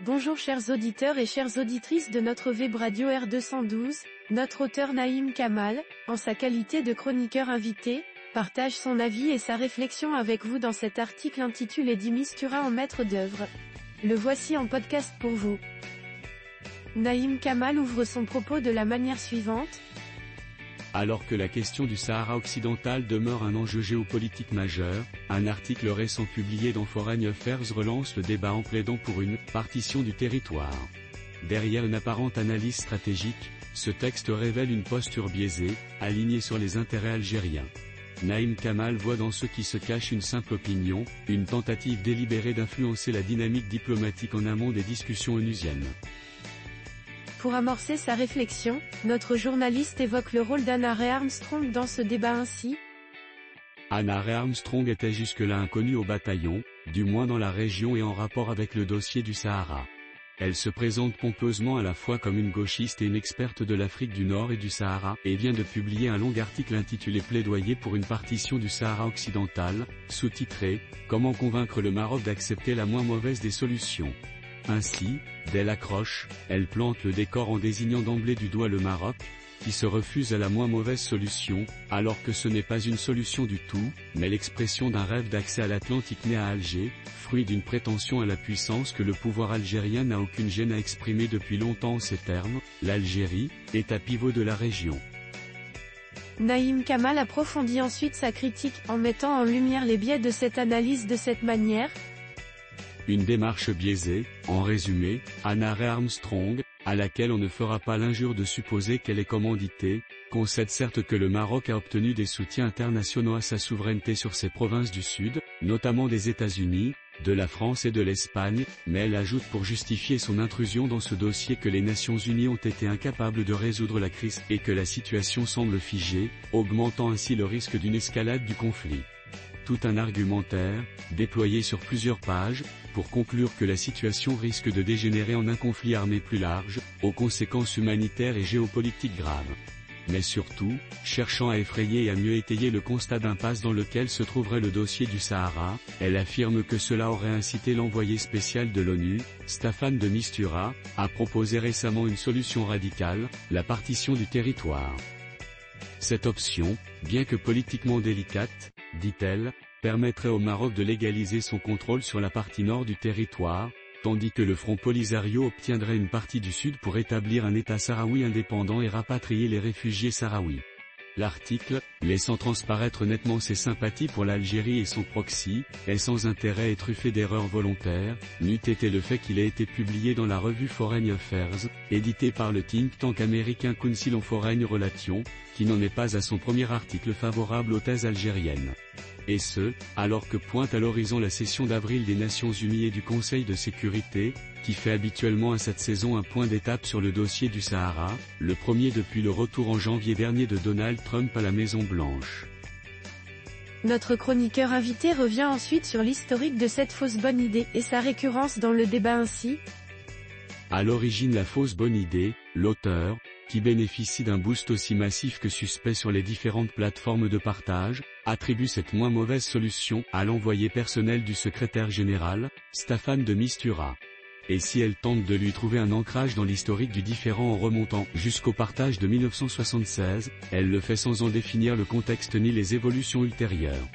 Bonjour chers auditeurs et chères auditrices de notre web radio R212, notre auteur Naïm Kamal, en sa qualité de chroniqueur invité, partage son avis et sa réflexion avec vous dans cet article intitulé Eddie Mistura en maître d'œuvre. Le voici en podcast pour vous. Naïm Kamal ouvre son propos de la manière suivante. Alors que la question du Sahara occidental demeure un enjeu géopolitique majeur, un article récent publié dans Foreign Affairs relance le débat en plaidant pour une « partition du territoire ». Derrière une apparente analyse stratégique, ce texte révèle une posture biaisée, alignée sur les intérêts algériens. Naïm Kamal voit dans ce qui se cache une simple opinion, une tentative délibérée d'influencer la dynamique diplomatique en amont des discussions onusiennes. Pour amorcer sa réflexion, notre journaliste évoque le rôle d'Hannah Ray Armstrong dans ce débat ainsi. Hannah Ray Armstrong était jusque-là inconnue au bataillon, du moins dans la région et en rapport avec le dossier du Sahara. Elle se présente pompeusement à la fois comme une gauchiste et une experte de l'Afrique du Nord et du Sahara, et vient de publier un long article intitulé Plaidoyer pour une partition du Sahara occidental, sous-titré « Comment convaincre le Maroc d'accepter la moins mauvaise des solutions ». Ainsi, dès l'accroche, elle plante le décor en désignant d'emblée du doigt le Maroc, qui se refuse à la moins mauvaise solution, alors que ce n'est pas une solution du tout, mais l'expression d'un rêve d'accès à l'Atlantique né à Alger, fruit d'une prétention à la puissance que le pouvoir algérien n'a aucune gêne à exprimer depuis longtemps en ces termes, l'Algérie, État pivot de la région. Naïm Kamal approfondit ensuite sa critique en mettant en lumière les biais de cette analyse de cette manière. Une démarche biaisée, en résumé, Hannah Ray Armstrong, à laquelle on ne fera pas l'injure de supposer qu'elle est commanditée, concède certes que le Maroc a obtenu des soutiens internationaux à sa souveraineté sur ses provinces du Sud, notamment des États-Unis, de la France et de l'Espagne, mais elle ajoute pour justifier son intrusion dans ce dossier que les Nations Unies ont été incapables de résoudre la crise et que la situation semble figée, augmentant ainsi le risque d'une escalade du conflit. Tout un argumentaire, déployé sur plusieurs pages, pour conclure que la situation risque de dégénérer en un conflit armé plus large, aux conséquences humanitaires et géopolitiques graves. Mais surtout, cherchant à effrayer et à mieux étayer le constat d'impasse dans lequel se trouverait le dossier du Sahara, elle affirme que cela aurait incité l'envoyé spécial de l'ONU, Staffan de Mistura, à proposer récemment une solution radicale, la partition du territoire. Cette option, bien que politiquement délicate, dit-elle, permettrait au Maroc de légaliser son contrôle sur la partie nord du territoire, tandis que le Front Polisario obtiendrait une partie du sud pour établir un État sahraoui indépendant et rapatrier les réfugiés sahraouis. L'article, laissant transparaître nettement ses sympathies pour l'Algérie et son proxy, est sans intérêt et truffé d'erreurs volontaires, n'eût été le fait qu'il ait été publié dans la revue Foreign Affairs, éditée par le think tank américain Council on Foreign Relations, qui n'en est pas à son premier article favorable aux thèses algériennes. Et ce, alors que pointe à l'horizon la session d'avril des Nations Unies et du Conseil de sécurité, qui fait habituellement à cette saison un point d'étape sur le dossier du Sahara, le premier depuis le retour en janvier dernier de Donald Trump à la Maison-Blanche. Notre chroniqueur invité revient ensuite sur l'historique de cette fausse bonne idée et sa récurrence dans le débat ainsi. À l'origine la fausse bonne idée, l'auteur, qui bénéficie d'un boost aussi massif que suspect sur les différentes plateformes de partage, attribue cette moins mauvaise solution à l'envoyé personnel du secrétaire général, Staffan de Mistura. Et si elle tente de lui trouver un ancrage dans l'historique du différend en remontant jusqu'au partage de 1976, elle le fait sans en définir le contexte ni les évolutions ultérieures.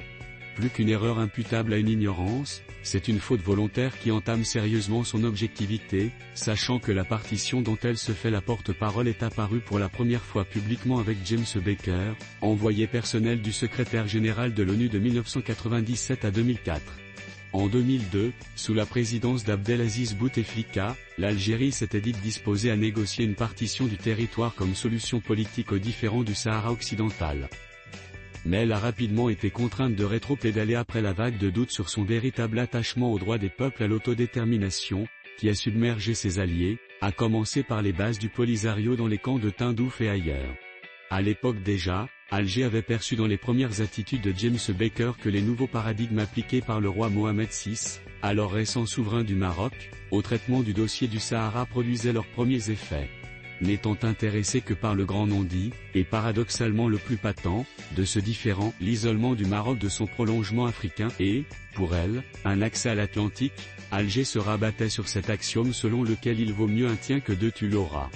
Plus qu'une erreur imputable à une ignorance, c'est une faute volontaire qui entame sérieusement son objectivité, sachant que la partition dont elle se fait la porte-parole est apparue pour la première fois publiquement avec James Baker, envoyé personnel du secrétaire général de l'ONU de 1997 à 2004. En 2002, sous la présidence d'Abdelaziz Bouteflika, l'Algérie s'était dite disposée à négocier une partition du territoire comme solution politique aux différends du Sahara occidental. Mais elle a rapidement été contrainte de rétro-pédaler après la vague de doutes sur son véritable attachement aux droits des peuples à l'autodétermination, qui a submergé ses alliés, à commencer par les bases du Polisario dans les camps de Tindouf et ailleurs. À l'époque déjà, Alger avait perçu dans les premières attitudes de James Baker que les nouveaux paradigmes appliqués par le roi Mohamed VI, alors récent souverain du Maroc, au traitement du dossier du Sahara produisaient leurs premiers effets. n'étant intéressés que par le grand non-dit, et paradoxalement le plus patent, de ce différend, l'isolement du Maroc de son prolongement africain et, pour elle, un accès à l'Atlantique. Alger se rabattait sur cet axiome selon lequel il vaut mieux un tien que deux tu l'auras.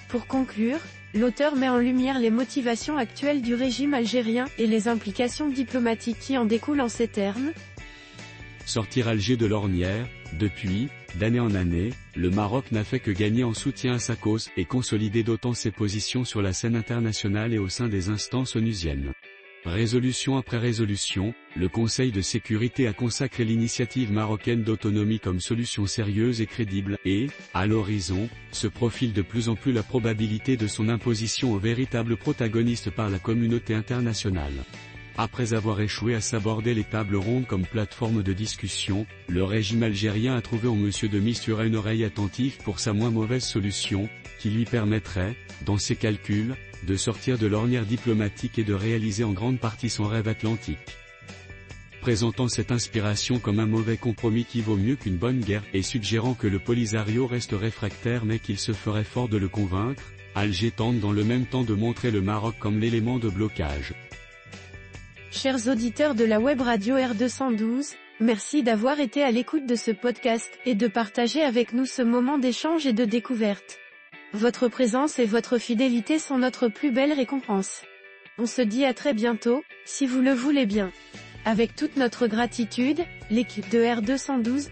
Pour conclure, l'auteur met en lumière les motivations actuelles du régime algérien et les implications diplomatiques qui en découlent en ces termes. Sortir Alger de l'ornière, depuis, d'année en année, le Maroc n'a fait que gagner en soutien à sa cause et consolider d'autant ses positions sur la scène internationale et au sein des instances onusiennes. Résolution après résolution, le Conseil de sécurité a consacré l'initiative marocaine d'autonomie comme solution sérieuse et crédible et, à l'horizon, se profile de plus en plus la probabilité de son imposition aux véritables protagonistes par la communauté internationale. Après avoir échoué à s'aborder les tables rondes comme plateforme de discussion, le régime algérien a trouvé en Monsieur de Mistura une oreille attentive pour sa moins mauvaise solution, qui lui permettrait, dans ses calculs, de sortir de l'ornière diplomatique et de réaliser en grande partie son rêve atlantique. Présentant cette inspiration comme un mauvais compromis qui vaut mieux qu'une bonne guerre et suggérant que le Polisario reste réfractaire mais qu'il se ferait fort de le convaincre, Alger tente dans le même temps de montrer le Maroc comme l'élément de blocage. Chers auditeurs de la web radio R212, merci d'avoir été à l'écoute de ce podcast et de partager avec nous ce moment d'échange et de découverte. Votre présence et votre fidélité sont notre plus belle récompense. On se dit à très bientôt, si vous le voulez bien. Avec toute notre gratitude, l'équipe de R212